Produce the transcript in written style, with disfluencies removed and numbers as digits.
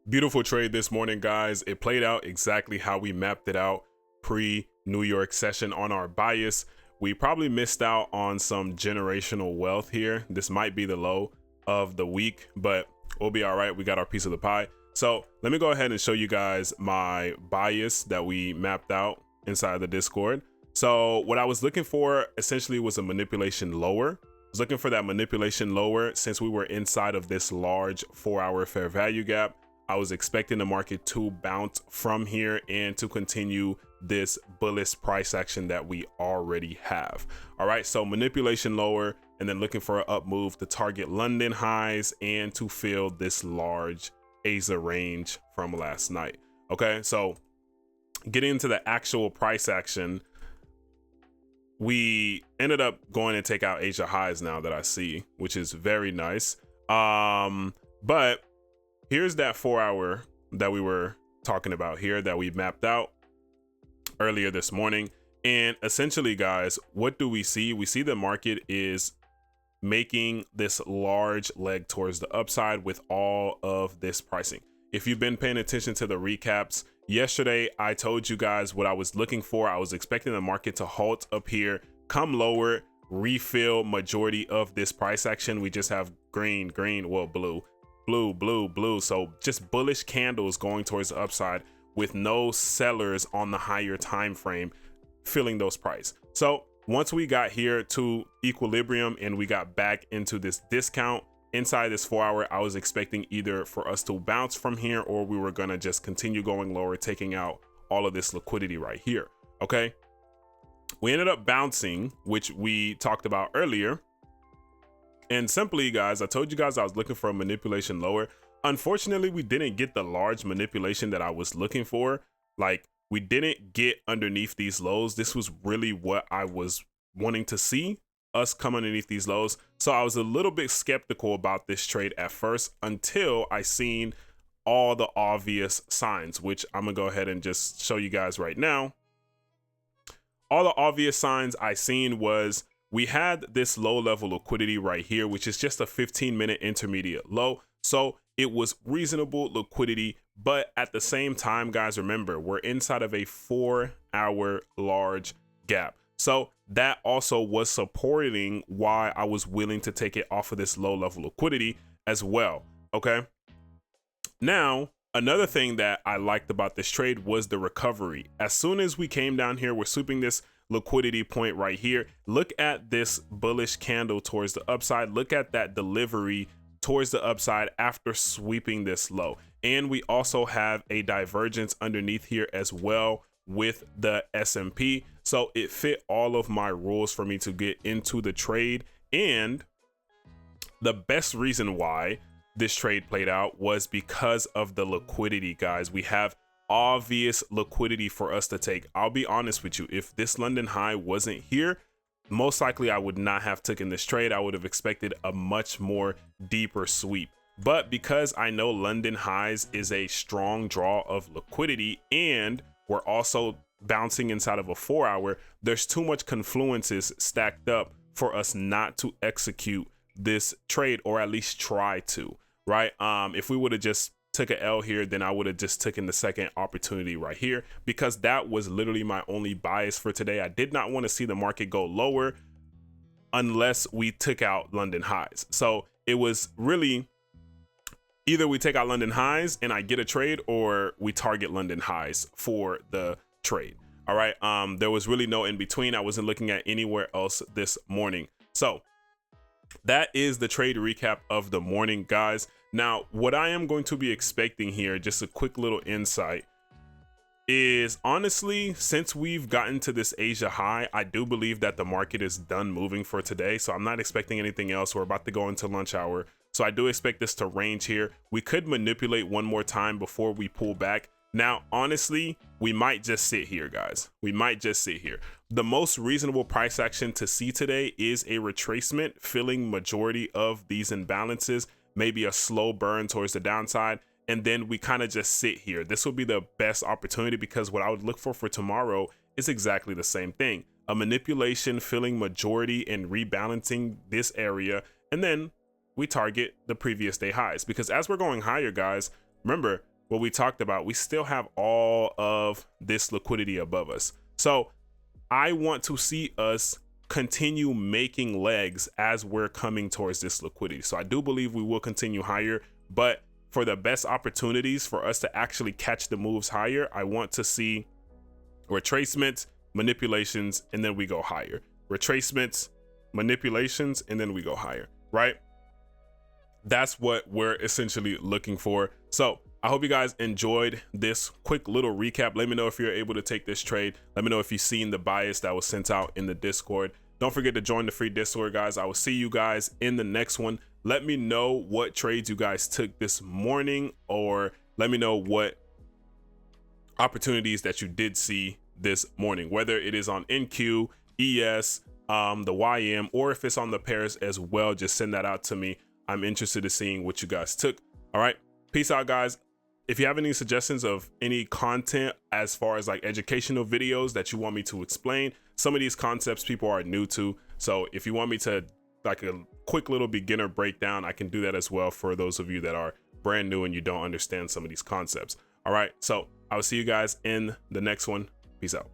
Beautiful trade this morning, guys. It played out exactly how we mapped it out pre-New York session on our bias. We probably missed out on some generational wealth here. This might be the low of the week, but we'll be all right. We got our piece of the pie. So let me go ahead and show you guys my bias that we mapped out inside the Discord. So what I was looking for essentially was a manipulation lower. I was looking for that manipulation lower since we were inside of this large 4-hour fair value gap. I was expecting the market to bounce from here and to continue this bullish price action that we already have. All right, so manipulation lower and then looking for an up move to target London highs and to fill this large ASA range from last night. Okay, so getting into the actual price action, we ended up going to take out Asia highs now that I see, which is very nice. But here's that 4-hour that we were talking about here that we mapped out earlier this morning. And essentially, guys, what do we see? We see the market is making this large leg towards the upside with all of this pricing. If you've been paying attention to the recaps, yesterday I told you guys what I was looking for. I was expecting the market to halt up here, come lower, refill majority of this price action. We just have green, well, blue. So just bullish candles going towards the upside with no sellers on the higher time frame filling those price. So once we got here to equilibrium and we got back into this discount inside this 4-hour, I was expecting either for us to bounce from here or we were gonna just continue going lower, taking out all of this liquidity right here. Okay, we ended up bouncing, which we talked about earlier. And simply, guys, I told you guys I was looking for a manipulation lower. Unfortunately, we didn't get the large manipulation that I was looking for. Like, we didn't get underneath these lows. This was really what I was wanting to see, us come underneath these lows. So I was a little bit skeptical about this trade at first until I seen all the obvious signs, which I'm gonna go ahead and just show you guys right now. All the obvious signs I seen was we had this low level liquidity right here, which is just a 15-minute intermediate low. So it was reasonable liquidity, but at the same time, guys, remember, we're inside of a 4-hour large gap. So that also was supporting why I was willing to take it off of this low level liquidity as well. Okay. Now, another thing that I liked about this trade was the recovery. As soon as we came down here, we're sweeping this liquidity point right here. Look at this bullish candle towards the upside. Look at that delivery towards the upside after sweeping this low. And we also have a divergence underneath here as well with the S&P. So it fit all of my rules for me to get into the trade. And the best reason why this trade played out was because of the liquidity, guys. We have obvious liquidity for us to take. I'll be honest with you, if this London high wasn't here, most likely I would not have taken this trade. I would have expected a much more deeper sweep. But because I know London highs is a strong draw of liquidity and we're also bouncing inside of a 4-hour, there's too much confluences stacked up for us not to execute this trade, or at least try to, right? If we would have just took an L here, then I would have just taken the second opportunity right here, because that was literally my only bias for today. I did not want to see the market go lower unless we took out London highs. So it was really either we take out London highs and I get a trade, or we target London highs for the trade. All right. There was really no in between. I wasn't looking at anywhere else this morning. So that is the trade recap of the morning, guys. Now, what I am going to be expecting here, just a quick little insight, is honestly, since we've gotten to this Asia high, I do believe that the market is done moving for today. So I'm not expecting anything else. We're about to go into lunch hour. So I do expect this to range here. We could manipulate one more time before we pull back. Now, honestly, we might just sit here, guys. We might just sit here. The most reasonable price action to see today is a retracement, filling majority of these imbalances, maybe a slow burn towards the downside, and then we kind of just sit here. This would be the best opportunity, because what I would look for tomorrow is exactly the same thing. A manipulation, filling majority and rebalancing this area, and then we target the previous day highs. Because as we're going higher, guys, remember, what we talked about, we still have all of this liquidity above us. So I want to see us continue making legs as we're coming towards this liquidity. So I do believe we will continue higher, but for the best opportunities for us to actually catch the moves higher, I want to see retracements, manipulations, and then we go higher. Retracements, manipulations, and then we go higher, right? That's what we're essentially looking for. So I hope you guys enjoyed this quick little recap. Let me know if you're able to take this trade. Let me know if you've seen the bias that was sent out in the Discord. Don't forget to join the free Discord, guys. I will see you guys in the next one. Let me know what trades you guys took this morning, or let me know what opportunities that you did see this morning, whether it is on NQ, ES, the YM, or if it's on the pairs as well. Just send that out to me. I'm interested in seeing what you guys took. All right, peace out, guys. If you have any suggestions of any content as far as like educational videos that you want me to explain, some of these concepts people are new to. So if you want me to like a quick little beginner breakdown, I can do that as well for those of you that are brand new and you don't understand some of these concepts. All right, so I will see you guys in the next one. Peace out.